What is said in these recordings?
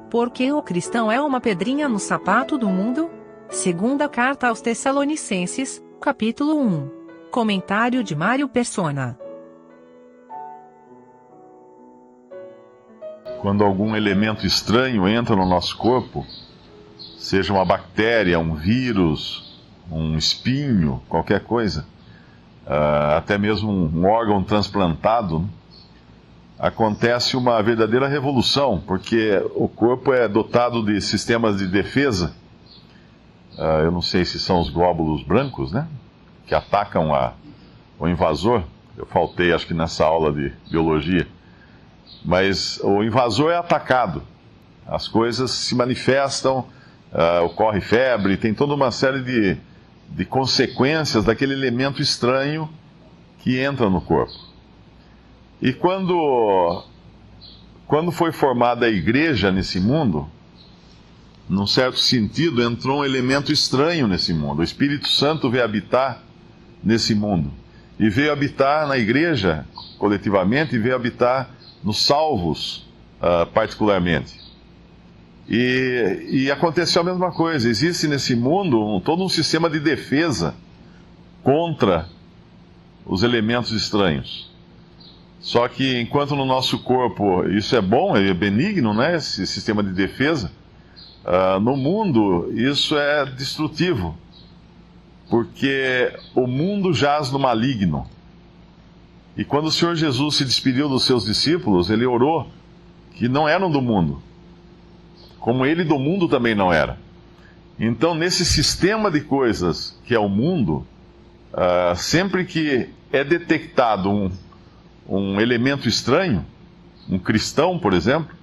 Porque o cristão é uma pedrinha no sapato do mundo? Segunda carta aos Tessalonicenses, capítulo 1. Comentário de Mário Persona. Quando algum elemento estranho entra no nosso corpo, seja uma bactéria, um vírus, um espinho, qualquer coisa, até mesmo um órgão transplantado, acontece uma verdadeira revolução, porque o corpo é dotado de sistemas de defesa. Eu não sei se são os glóbulos brancos, né? Que atacam o invasor. Eu faltei, acho que nessa aula de biologia. Mas o invasor é atacado. As coisas se manifestam, ocorre febre, tem toda uma série de consequências daquele elemento estranho que entra no corpo. E quando foi formada a igreja nesse mundo, num certo sentido, entrou um elemento estranho nesse mundo. O Espírito Santo veio habitar nesse mundo. E veio habitar na igreja, coletivamente, e veio habitar nos salvos, particularmente. E aconteceu a mesma coisa. Existe nesse mundo todo um sistema de defesa contra os elementos estranhos. Só que enquanto no nosso corpo isso é bom, é benigno, né? Esse sistema de defesa, no mundo isso é destrutivo, porque o mundo jaz no maligno. E quando o Senhor Jesus se despediu dos seus discípulos, ele orou que não eram do mundo, como ele do mundo também não era. Então, nesse sistema de coisas que é o mundo, sempre que é detectado um elemento estranho, um cristão, por exemplo,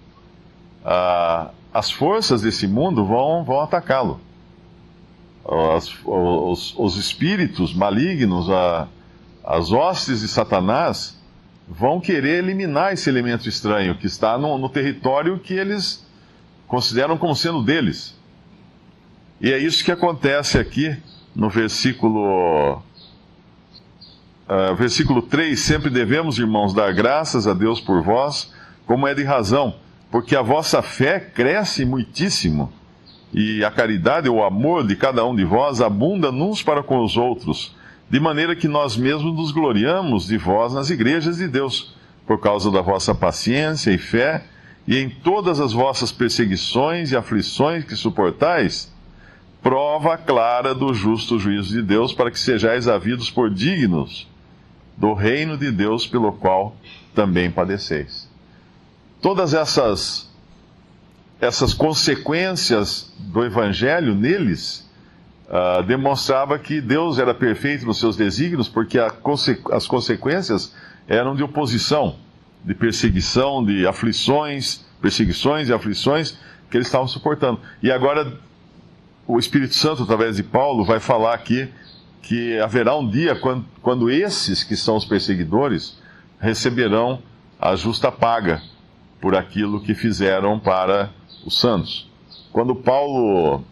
as forças desse mundo vão atacá-lo. Os espíritos malignos, as hostes de Satanás, vão querer eliminar esse elemento estranho que está no território que eles consideram como sendo deles. E é isso que acontece aqui no versículo 3, sempre devemos, irmãos, dar graças a Deus por vós, como é de razão, porque a vossa fé cresce muitíssimo, e a caridade, o amor de cada um de vós abunda uns para com os outros, de maneira que nós mesmos nos gloriamos de vós nas igrejas de Deus, por causa da vossa paciência e fé, e em todas as vossas perseguições e aflições que suportais, prova clara do justo juízo de Deus, para que sejais havidos por dignos do reino de Deus, pelo qual também padeceis. Todas essas consequências do Evangelho neles demonstrava que Deus era perfeito nos seus desígnios, porque as consequências eram de oposição, de perseguição, de aflições, perseguições e aflições que eles estavam suportando. E agora o Espírito Santo, através de Paulo, vai falar aqui que haverá um dia quando esses que são os perseguidores receberão a justa paga por aquilo que fizeram para os santos. Quando Paulo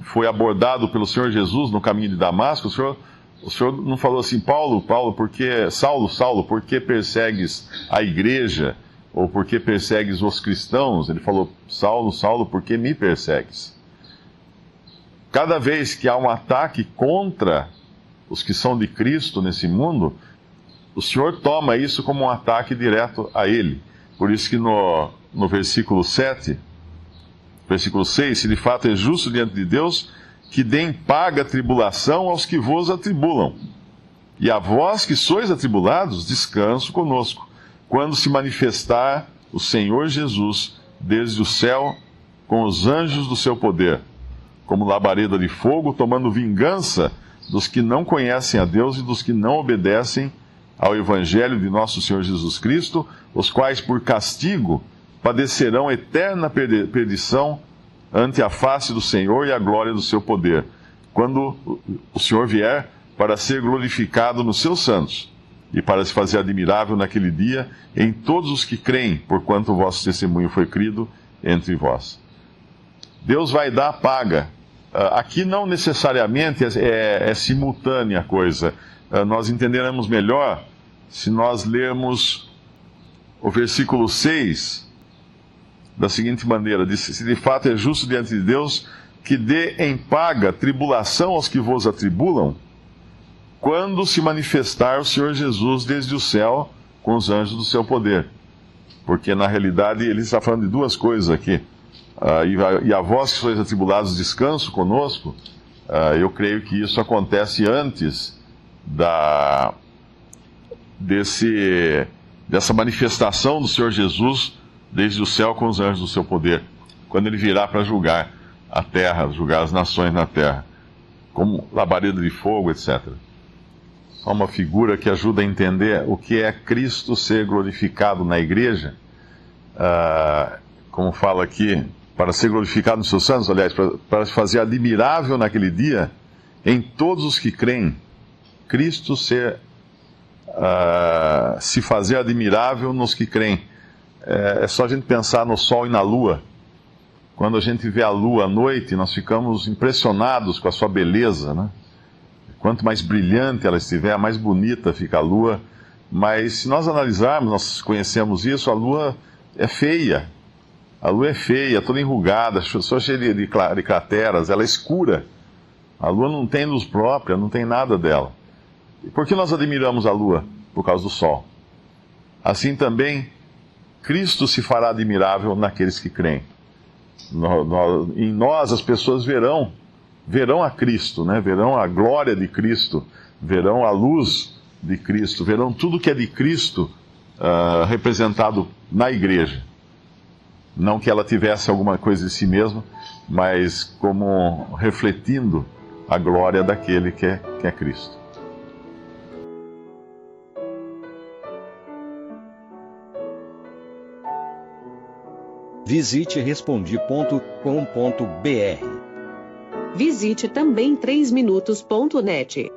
foi abordado pelo Senhor Jesus no caminho de Damasco, o Senhor não falou assim: Saulo, por que persegues a igreja? Ou por que persegues os cristãos? Ele falou: Saulo, por que me persegues? Cada vez que há um ataque contra os que são de Cristo nesse mundo, o Senhor toma isso como um ataque direto a Ele. Por isso que no versículo 7, versículo 6, se de fato é justo diante de Deus, que deem paga tribulação aos que vos atribulam. E a vós que sois atribulados, descanso conosco, quando se manifestar o Senhor Jesus desde o céu com os anjos do seu poder, como labareda de fogo, tomando vingança dos que não conhecem a Deus e dos que não obedecem ao Evangelho de nosso Senhor Jesus Cristo, os quais por castigo padecerão eterna perdição ante a face do Senhor e a glória do seu poder, quando o Senhor vier para ser glorificado nos seus santos e para se fazer admirável naquele dia em todos os que creem, porquanto o vosso testemunho foi crido entre vós. Deus vai dar a paga. Aqui não necessariamente é simultânea a coisa. Nós entenderemos melhor se nós lermos o versículo 6 da seguinte maneira: disse, se de fato é justo diante de Deus que dê em paga tribulação aos que vos atribulam, quando se manifestar o Senhor Jesus desde o céu com os anjos do seu poder. Porque na realidade ele está falando de duas coisas aqui. E a vós que sois atribulados, descanso conosco. Eu creio que isso acontece antes dessa manifestação do Senhor Jesus desde o céu com os anjos do seu poder, quando ele virá para julgar a terra, julgar as nações na terra, como labareda de fogo, etc. Só uma figura que ajuda a entender o que é Cristo ser glorificado na igreja, como fala aqui, para ser glorificado nos seus santos, aliás, para se fazer admirável naquele dia em todos os que creem. Cristo se fazer admirável nos que creem. É só a gente pensar no sol e na lua. Quando a gente vê a lua à noite, nós ficamos impressionados com a sua beleza, né? Quanto mais brilhante ela estiver, mais bonita fica a lua. Mas se nós analisarmos, nós conhecemos isso, a lua é feia. A lua é feia, toda enrugada, só cheia de crateras, ela é escura. A lua não tem luz própria, não tem nada dela. E por que nós admiramos a lua? Por causa do sol. Assim também, Cristo se fará admirável naqueles que creem. Em nós as pessoas verão a Cristo, né? Verão a glória de Cristo, verão a luz de Cristo, verão tudo que é de Cristo representado na igreja. Não que ela tivesse alguma coisa de si mesma, mas como refletindo a glória daquele que é Cristo. Visite Respondi.com.br. Visite também 3minutos.net.